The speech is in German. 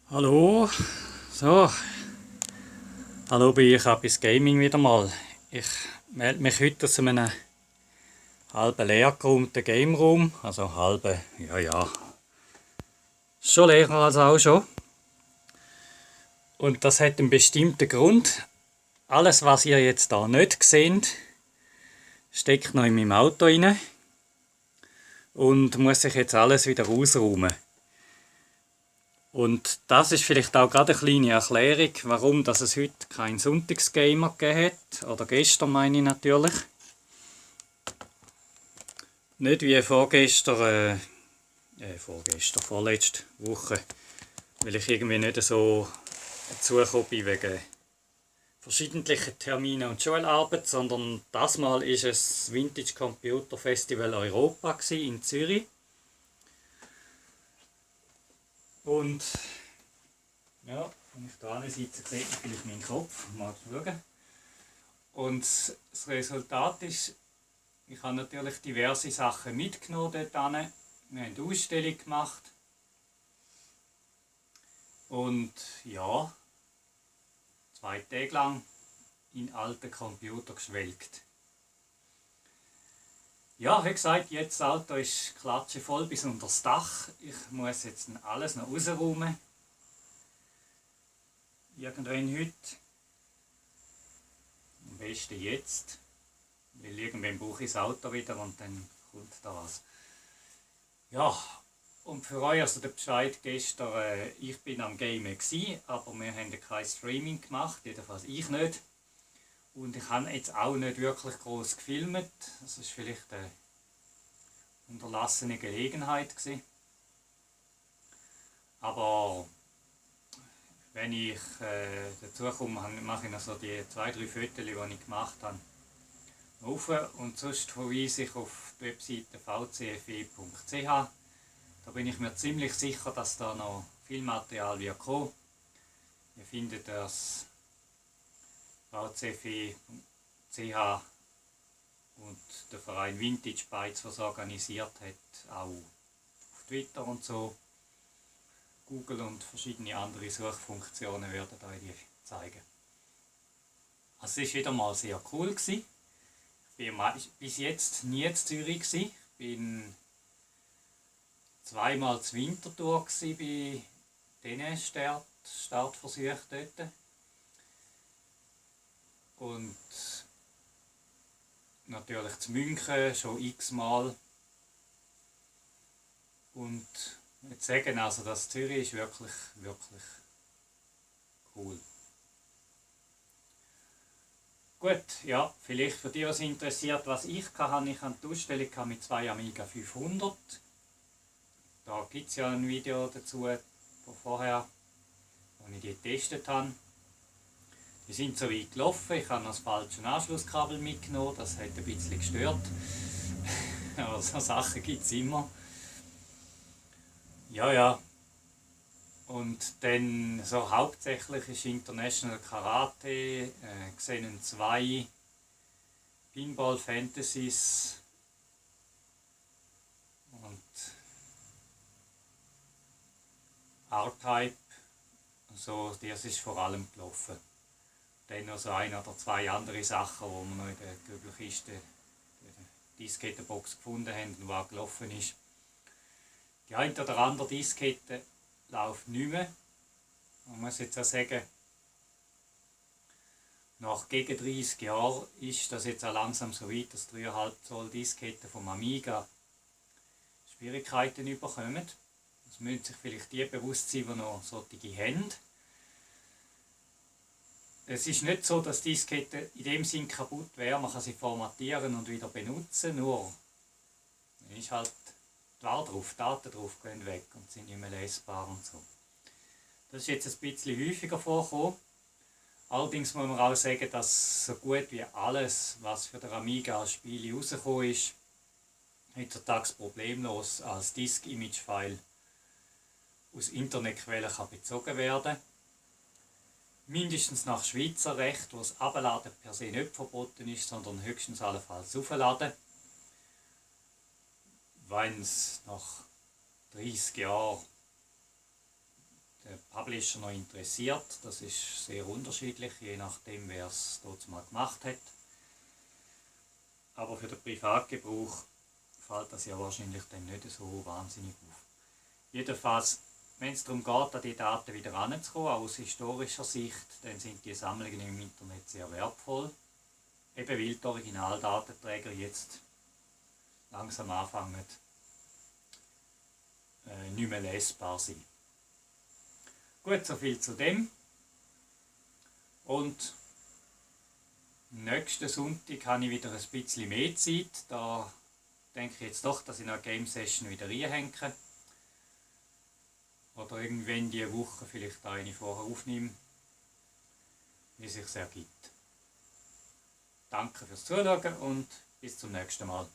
Hallo, so, hallo bei ich bis Gaming wieder mal. Ich melde mich heute aus einem halben leer geräumten Game Room, also halbe, ja, schon leerer als auch schon. Und das hat einen bestimmten Grund. Alles, was ihr jetzt da nicht seht, steckt noch in meinem Auto rein und muss sich jetzt alles wieder ausräumen. Und das ist vielleicht auch gerade eine kleine Erklärung, warum dass es heute keinen Sonntagsgamer gegeben hat. Oder gestern meine ich natürlich. Nicht wie vorletzte Woche. Weil ich irgendwie nicht so dazugekommen bin wegen verschiedentlichen Terminen und Schularbeit, sondern das Mal ist es Vintage Computer Festival Europa in Zürich. Und ja, wenn ich da sitze, sieht man vielleicht meinen Kopf. Mal schauen. Und das Resultat ist, ich habe natürlich diverse Sachen mitgenommen dort hin. Wir haben eine Ausstellung gemacht. Und ja, 2 Tage lang in alten Computer geschwelgt. Ja, wie gesagt, jetzt das Auto ist klatschevoll bis unter das Dach. Ich muss jetzt alles noch rausräumen. Irgendwann heute. Am besten jetzt. Weil irgendwann brauche ich das Auto wieder und dann kommt da was. Ja, und für euch also der Bescheid gestern, ich bin am Gamen gsi, aber wir haben kein Streaming gemacht, jedenfalls ich nicht. Und ich habe jetzt auch nicht wirklich groß gefilmt. Das ist vielleicht eine unterlassene Gelegenheit gewesen. Aber wenn ich dazu komme, mache ich noch so die 2-3 Fotos, die ich gemacht habe, auf. Und sonst verweise ich auf die Webseite vcfe.ch. Da bin ich mir ziemlich sicher, dass da noch viel Material wird kommen. Ihr findet das vcfe.ch und der Verein Vintage Bytes, was organisiert hat, auch auf Twitter und so. Google und verschiedene andere Suchfunktionen werden euch die zeigen. Also es war wieder mal sehr cool gewesen. Ich war bis jetzt nie in Zürich. Ich bin zweimal zu Winterthur bei diesen Startversuchen dort. Und natürlich zu München schon x-mal. Und ich würde sagen, also das Zürich ist wirklich cool. Gut, ja, vielleicht für die, was interessiert, was ich hatte. Ich hatte die Ausstellung mit 2 Amiga 500. Da gibt es ja ein Video dazu von vorher, wo ich die getestet habe. Die sind so weit gelaufen, ich habe noch das falsche Anschlusskabel mitgenommen, das hat ein bisschen gestört. Aber so Sachen gibt es immer. Ja. Und dann so hauptsächlich ist International Karate, Xenon 2, Pinball Fantasies und R-Type. So, das ist vor allem gelaufen. Dann noch so 1 oder 2 andere Sachen, die wir noch in der Kübelkiste, in der Diskettenbox gefunden haben und die auch gelaufen ist. Die eine oder andere Diskette läuft nicht mehr. Man muss jetzt auch sagen, nach gegen 30 Jahren ist das jetzt auch langsam so weit, dass 3,5 Zoll Disketten vom Amiga Schwierigkeiten überkommen. Das müssen sich vielleicht die bewusst sein, die noch solche haben. Es ist nicht so, dass die Diskette in dem Sinn kaputt wäre, man kann sie formatieren und wieder benutzen, nur dann ist halt die Daten drauf gehen weg und sind nicht mehr lesbar und so. Das ist jetzt ein bisschen häufiger vorgekommen. Allerdings muss man auch sagen, dass so gut wie alles, was für den Amiga als Spiel rausgekommen ist, heutzutage problemlos als Disk-Image-File aus Internetquellen bezogen werden kann. Mindestens nach Schweizer Recht, wo das Abladen per se nicht verboten ist, sondern höchstens allenfalls aufladen. Wenn es nach 30 Jahren der Publisher noch interessiert. Das ist sehr unterschiedlich, je nachdem, wer es dort mal gemacht hat. Aber für den Privatgebrauch fällt das ja wahrscheinlich dann nicht so wahnsinnig auf. Jedenfalls, wenn es darum geht, an die Daten wieder heranzukommen, aus historischer Sicht, dann sind die Sammlungen im Internet sehr wertvoll. Eben weil die Originaldatenträger jetzt langsam anfangen, nicht mehr lesbar sind. Gut, soviel zu dem. Und nächsten Sonntag habe ich wieder ein bisschen mehr Zeit. Da denke ich jetzt doch, dass ich noch eine Game Session wieder reinhänge. Oder irgendwann diese Woche vielleicht eine vorher aufnehme, wie es sich ergibt. Danke fürs Zuschauen und bis zum nächsten Mal.